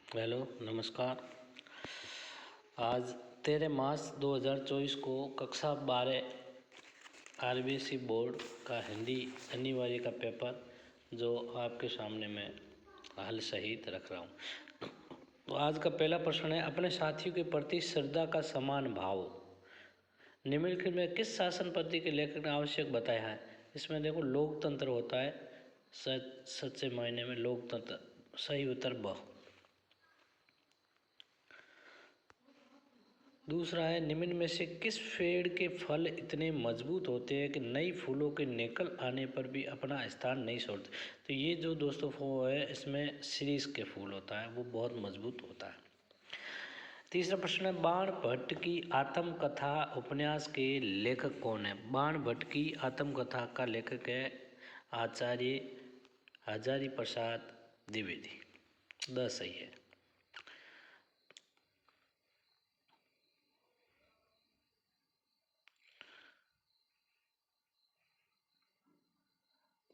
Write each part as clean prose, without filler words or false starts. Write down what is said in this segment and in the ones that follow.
Hello नमस्कार। आज 13 मार्च 2024 को कक्षा 12 आरबीएसई बोर्ड का हिंदी अनिवार्य का पेपर जो आपके सामने मैं हल सहित रख रहा हूँ। तो आज का पहला प्रश्न है, अपने साथियों के प्रति श्रद्धा का समान भाव निम्नलिखित में किस शासन पद्धति के लेखक ने आवश्यक बताया है। इसमें देखो लोकतंत्र होता है, सच्चे मायने में लोकतंत्र। सही उत्तर ब। दूसरा है, निम्न में से किस पेड़ के फल इतने मजबूत होते हैं कि नई फूलों के निकल आने पर भी अपना स्थान नहीं छोड़ते। तो ये जो दोस्तों फूल है इसमें शीरीष के फूल होता है, वो बहुत मजबूत होता है। तीसरा प्रश्न है, बाण भट्ट की आत्मकथा उपन्यास के लेखक कौन है। बाण भट्ट की आत्मकथा का लेखक है आचार्य हजारी प्रसाद द्विवेदी। द सही है।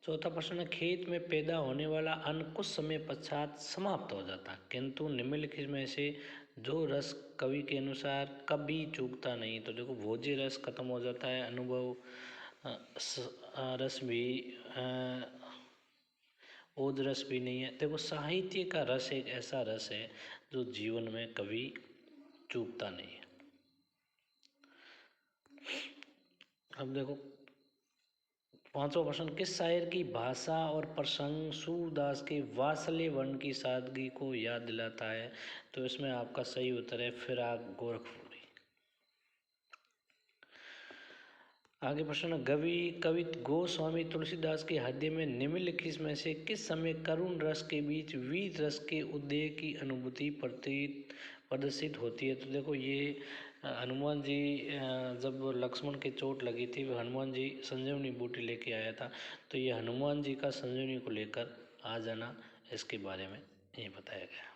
चौथा प्रश्न है, खेत में पैदा होने वाला अन्न कुछ समय पश्चात समाप्त हो जाता है, किंतु निम्नलिखित में से जो रस कवि के अनुसार कभी चूकता नहीं। तो देखो भोज्य रस खत्म हो जाता है, अनुभव रस भी, ओज रस भी नहीं है। देखो साहित्य का रस एक ऐसा रस है जो जीवन में कभी चूकता नहीं है। अब देखो पांचवा प्रश्न, किस शायर की भाषा और प्रसंग सूरदास के वात्सल्य वर्ण की सादगी को याद दिलाता है। तो इसमें आपका सही उत्तर है फिराक गोरखपुरी। आगे प्रश्न, कवि गोस्वामी तुलसीदास के हृदय में निम्नलिखित में से किस समय करुण रस के बीच वीर रस के उदय की अनुभूति प्रदर्शित होती है। तो देखो ये हनुमान जी जब लक्ष्मण के चोट लगी थी, वह हनुमान जी संजीवनी बूटी लेके आया था। तो ये हनुमान जी का संजीवनी को लेकर आ जाना, इसके बारे में ये बताया गया।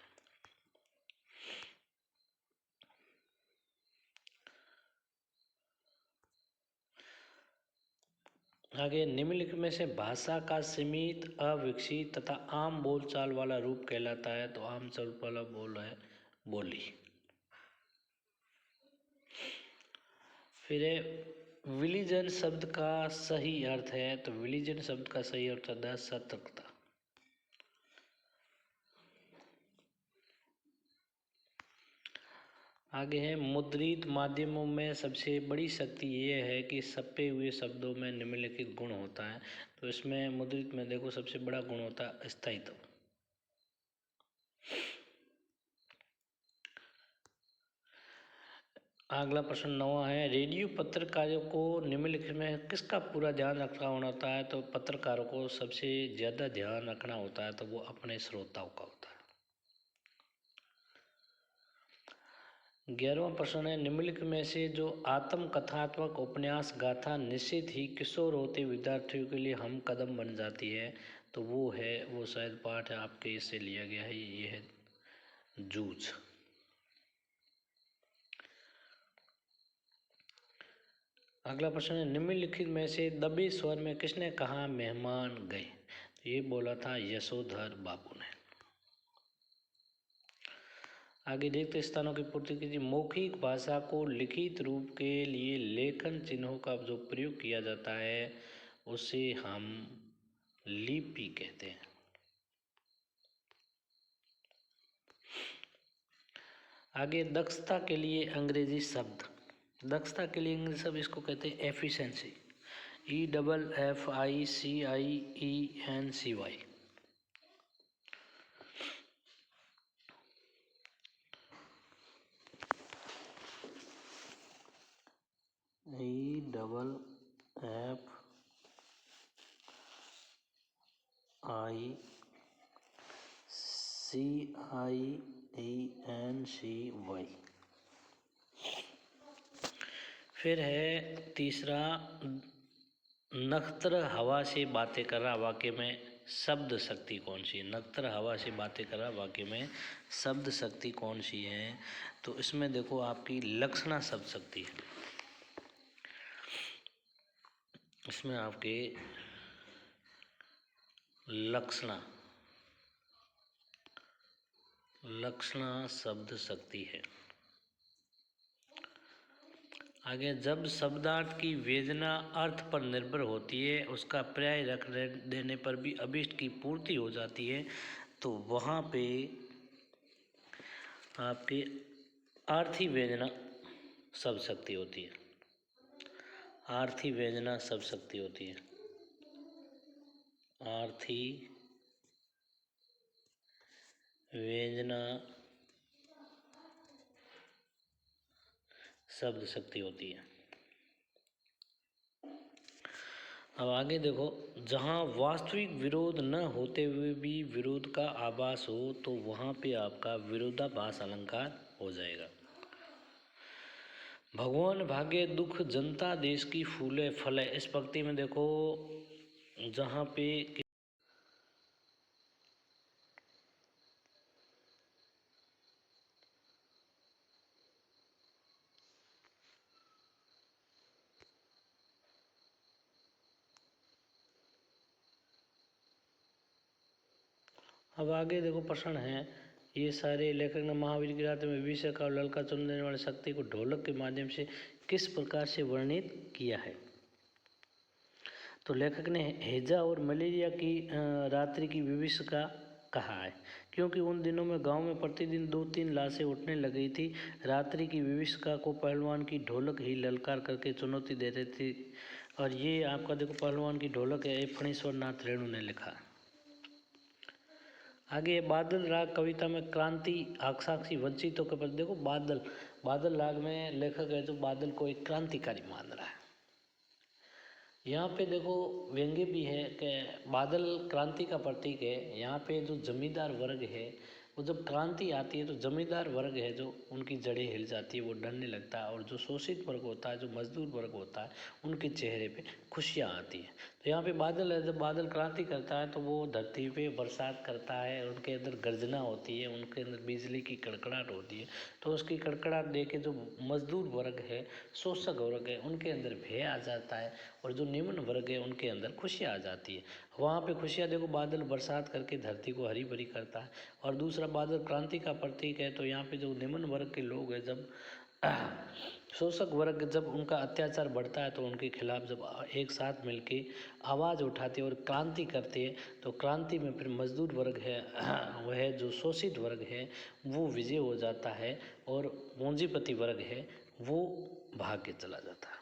आगे निम्नलिखित में से भाषा का सीमित, अविकसित तथा आम बोलचाल वाला रूप कहलाता है। तो आम चल वाला बोल है बोली। फिर विलिजन शब्द का सही अर्थ है। तो विलिजन शब्द का सही अर्थ है सतर्कता। आगे है, मुद्रित माध्यमों में सबसे बड़ी शक्ति ये है कि छपे हुए शब्दों में निम्नलिखित गुण होता है। तो इसमें मुद्रित में देखो सबसे बड़ा गुण होता है स्थायित्व। अगला प्रश्न 9 है, रेडियो पत्रकारों को निम्नलिखित में किसका पूरा ध्यान रखना होता है। तो पत्रकारों को सबसे ज़्यादा ध्यान रखना होता है, तो वो अपने श्रोताओं का होता है। 11वां प्रश्न है, निम्नलिखित में से जो आत्मकथात्मक उपन्यास गाथा निश्चित ही किशोर होते विद्यार्थियों के लिए हम कदम बन जाती है। तो वो शायद पाठ है आपके इससे लिया गया है, ये है जूझ। अगला प्रश्न है, निम्नलिखित में से दबे स्वर में किसने कहा मेहमान गए। तो ये बोला था यशोधर बाबू ने। आगे देखते स्थानों की पूर्ति कीजिए। मौखिक भाषा को लिखित रूप के लिए लेखन चिन्हों का जो प्रयोग किया जाता है उसे हम लिपि कहते हैं। आगे दक्षता के लिए अंग्रेजी शब्द, दक्षता के लिए अंग्रेजी शब्द इसको कहते हैं एफिशिएंसी। EFFICIENCY। EFFICIENCY। फिर है तीसरा, नक्षत्र हवा से बातें कर रहा वाक्य में शब्द शक्ति कौन सी है। नक्षत्र हवा से बातें कर रहा वाक्य में शब्द शक्ति कौन सी है। तो इसमें देखो आपकी लक्षणा शब्द शक्ति है। इसमें आपके लक्षणा लक्षणा शब्द शक्ति है। आगे, जब शब्दार्थ की वेदना अर्थ पर निर्भर होती है, उसका पर्याय रख देने पर भी अभीष्ट की पूर्ति हो जाती है, तो वहाँ पे आपके आर्थी वेदना शब्द शक्ति होती है। आर्थी वेदना शब्द शक्ति होती है। आर्थी वेदना शब्द शक्ति होती है। अब आगे देखो, जहाँ वास्तविक विरोध न होते हुए भी विरोध का आभास हो, तो वहाँ पे आपका विरोधाभास अलंकार हो जाएगा। भगवान भाग्य दुख जनता देश की फूले फले, इस पंक्ति में देखो जहाँ पे अब आगे देखो प्रश्न है, ये सारे लेखक ने महावीर की रात में विषय का ललका चुन देने वाली शक्ति को ढोलक के माध्यम से किस प्रकार से वर्णित किया है। तो लेखक ने हैजा और मलेरिया की रात्रि की विभीषिका कहा है, क्योंकि उन दिनों में गांव में प्रतिदिन 2-3 लाशें उठने लग गई थी। रात्रि की विभीषिका को पहलवान की ढोलक ही ललकार करके चुनौती दे रही थी। और ये आपका देखो पहलवान की ढोलक है, फणीश्वर नाथ रेणु ने लिखा। आगे बादल राग कविता में क्रांति आकांक्षी वंचितों के प्रति देखो, बादल राग में लेखक है जो बादल को एक क्रांतिकारी मान रहा है। यहाँ पे देखो व्यंग्य भी है कि बादल क्रांति का प्रतीक है। यहाँ पे जो जमींदार वर्ग है, वो जब क्रांति आती है तो जमींदार वर्ग है जो उनकी जड़ें हिल जाती है, वो डरने लगता है। और जो शोषित वर्ग होता है, जो मजदूर वर्ग होता है, उनके चेहरे पे खुशियाँ आती है। तो यहाँ पे बादल है, जब बादल क्रांति करता है तो वो धरती पे बरसात करता है, उनके अंदर गर्जना होती है, उनके अंदर बिजली की कड़कड़ाहट होती है। तो उसकी कड़कड़ाहट देख के जो मजदूर वर्ग है, शोषक वर्ग है, उनके अंदर भय आ जाता है। और जो निम्न वर्ग है उनके अंदर खुशियाँ आ जाती है। वहाँ पे खुशियाँ देखो, बादल बरसात करके धरती को हरी भरी करता है। और दूसरा, बादल क्रांति का प्रतीक है। तो यहाँ पे जो निम्न वर्ग के लोग हैं, जब शोषक वर्ग जब उनका अत्याचार बढ़ता है तो उनके खिलाफ जब एक साथ मिलके आवाज़ उठाते हैं और क्रांति करते हैं, तो क्रांति में फिर मजदूर वर्ग है वह जो शोषित वर्ग है वो विजय हो जाता है, और पूंजीपति वर्ग है वो भाग के चला जाता है।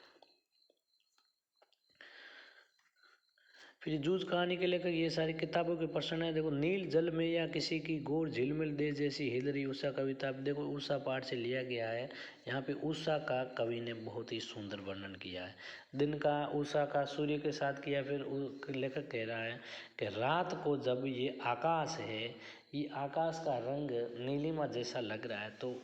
फिर जूझ कहानी के लेकर ये सारी किताबों के प्रश्न है। देखो, नील जल में या किसी की गोर झिलमिल दे जैसी हिल रही उषा कविता, देखो उषा पाठ से लिया गया है। यहाँ पे उषा का कवि ने बहुत ही सुंदर वर्णन किया है। दिन का उषा का सूर्य के साथ किया। फिर लेखक कह रहा है कि रात को जब ये आकाश है, ये आकाश का रंग नीलिमा जैसा लग रहा है, तो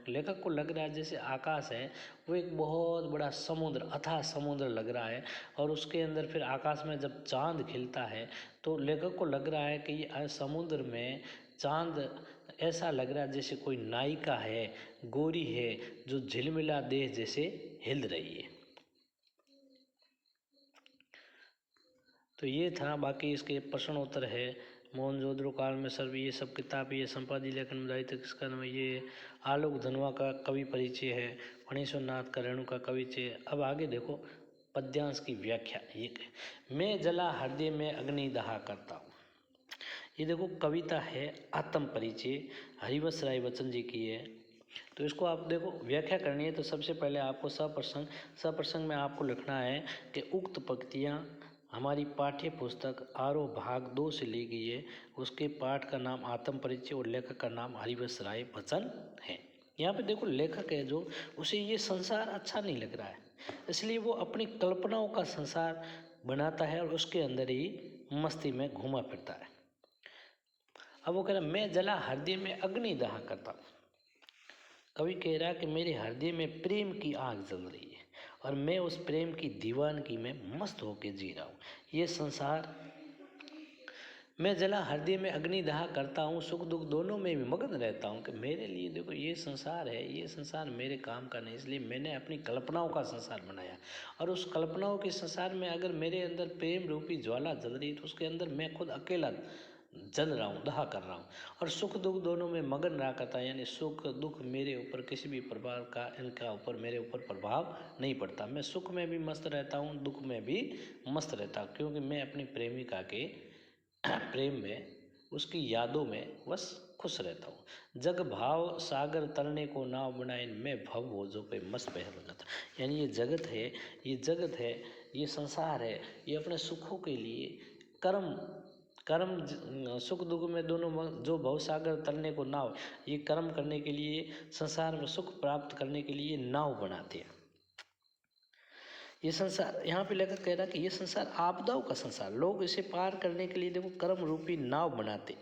लेखक को लग रहा है जैसे आकाश है वो एक बहुत बड़ा समुद्र, अथाह समुद्र लग रहा है। और उसके अंदर फिर आकाश में जब चांद खिलता है तो लेखक को लग रहा है कि ये समुद्र में चांद ऐसा लग रहा है जैसे कोई नायिका है, गोरी है, जो झिलमिला देह जैसे हिल रही है। तो ये था, बाकी इसके प्रश्न उत्तर है। मोहनजोदड़ो काल में सर्व ये सब किताब, ये संपादी लेखन मुदाई तक इसका नाम, ये आलोक धनवा का कवि परिचय है, फणीश्वर नाथ का रेणु का कविचय। अब आगे देखो पद्यांश की व्याख्या। ये मैं जला हृदय में अग्नि दहा करता हूँ, ये देखो कविता है आत्म परिचय, हरिवंश राय बच्चन जी की है। तो इसको आप देखो व्याख्या करनी है तो सबसे पहले आपको सप्रसंग में आपको लिखना है कि उक्त पंक्तियाँ हमारी पाठ्य पुस्तक आरोह भाग 2 से ली गई है। उसके पाठ का नाम आत्म परिचय और लेखक का नाम हरिवंश राय बच्चन है। यहाँ पे देखो लेखक है जो, उसे ये संसार अच्छा नहीं लग रहा है, इसलिए वो अपनी कल्पनाओं का संसार बनाता है और उसके अंदर ही मस्ती में घूमा फिरता है। अब वो कह रहा मैं जला हृदय में अग्नि दहा करता हूँ। कवि कह रहा है कि मेरे हृदय में प्रेम की आग जल रही है और मैं उस प्रेम की दीवानगी में मस्त होकर जी रहा हूँ। ये संसार, मैं जला हृदय में अग्नि दहा करता हूँ, सुख दुख दोनों में भी मगन रहता हूँ कि मेरे लिए देखो ये संसार है, ये संसार मेरे काम का नहीं, इसलिए मैंने अपनी कल्पनाओं का संसार बनाया। और उस कल्पनाओं के संसार में अगर मेरे अंदर प्रेम रूपी ज्वाला जल रही तो उसके अंदर मैं खुद अकेला जल रहा हूँ, दहा कर रहा हूँ। और सुख दुख दोनों में मगन रहा करता है, यानी सुख दुख मेरे ऊपर किसी भी प्रकार का इनका ऊपर मेरे ऊपर प्रभाव नहीं पड़ता। मैं सुख में भी मस्त रहता हूँ, दुख में भी मस्त रहता हूँ, क्योंकि मैं अपनी प्रेमिका के प्रेम में, उसकी यादों में बस खुश रहता हूँ। जग भाव सागर तरने को नाव बनाए, मैं भव भोजों पे मस्त बह लगता। यानी ये जगत है, ये जगत है, ये संसार है, ये अपने सुखों के लिए कर्म कर्म सुख दुख में दोनों जो भव सागर तरने को नाव, ये कर्म करने के लिए, संसार में सुख प्राप्त करने के लिए नाव बनाते हैं। ये संसार, यहाँ पे लेखक कह रहा है कि ये संसार आपदाओं का संसार, लोग इसे पार करने के लिए देखो कर्म रूपी नाव बनाते,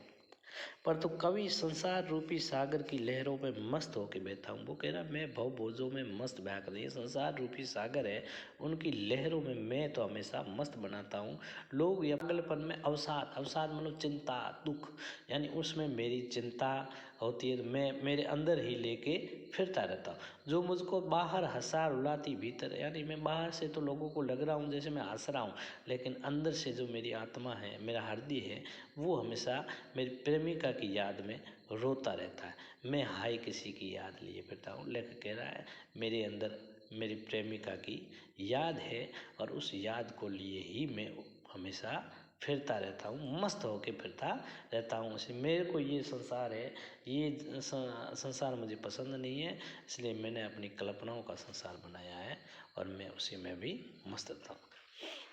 पर तो कवि संसार रूपी सागर की लहरों पे मस्त होके बैठा हूँ। वो कह रहा मैं भव भोजों में मस्त बहा कर, ये संसार रूपी सागर है, उनकी लहरों में मैं तो हमेशा मस्त बनाता हूँ। लोग ये पागलपन में अवसाद, अवसाद मतलब चिंता दुख, यानी उसमें मेरी चिंता होती है, तो मैं मेरे अंदर ही लेके फिरता रहता हूँ। जो मुझको बाहर हंसा रुलाती भीतर, यानी मैं बाहर से तो लोगों को लग रहा हूँ जैसे मैं हंस रहा हूँ, लेकिन अंदर से जो मेरी आत्मा है, मेरा हृदय है, वो हमेशा मेरी प्रेमिका की याद में रोता रहता है। मैं हाय किसी की याद लिए फिरता हूँ। लेखक कह रहा है मेरे अंदर मेरी प्रेमिका की याद है, और उस याद को लिए ही मैं हमेशा फिरता रहता हूँ, मस्त होके फिरता रहता हूँ। इसे मेरे को ये संसार है, ये संसार मुझे पसंद नहीं है, इसलिए मैंने अपनी कल्पनाओं का संसार बनाया है, और मैं उसी में भी मस्त रहता हूँ।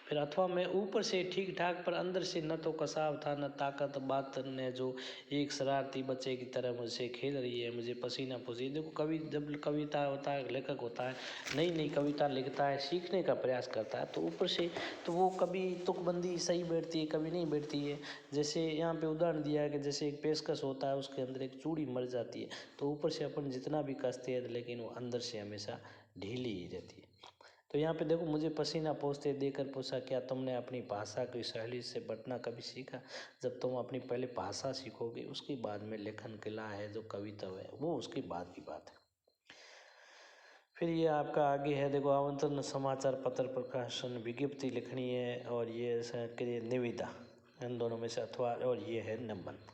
फिर अथवा मैं ऊपर से ठीक ठाक पर अंदर से न तो कसाव था न ताकत, बात ने जो एक शरारती बच्चे की तरह मुझसे खेल रही है, मुझे पसीना पसीना। देखो कवि जब कविता होता है, लेखक होता है, नई नई कविता लिखता है, सीखने का प्रयास करता है, तो ऊपर से तो वो कभी तुकबंदी सही बैठती है, कभी नहीं बैठती है। जैसे यहाँ पे उदाहरण दिया है कि जैसे एक पेशकश होता है, उसके अंदर एक चूड़ी मर जाती है, तो ऊपर से अपन जितना भी कसते हैं, लेकिन वो अंदर से हमेशा ढीली ही रहती है। तो यहाँ पे देखो मुझे पसीना पोंछते देकर पूछा, क्या तुमने अपनी भाषा की शैली से बटना कभी सीखा? जब तुम अपनी पहले भाषा सीखोगे, उसके बाद में लेखन कला है, जो कविता है, वो उसके बाद की बात है। फिर ये आपका आगे है, देखो आमंत्रण समाचार पत्र प्रकाशन विज्ञप्ति लिखनी है, और ये निविदा, इन दोनों में से अथवा, और ये है निबंध।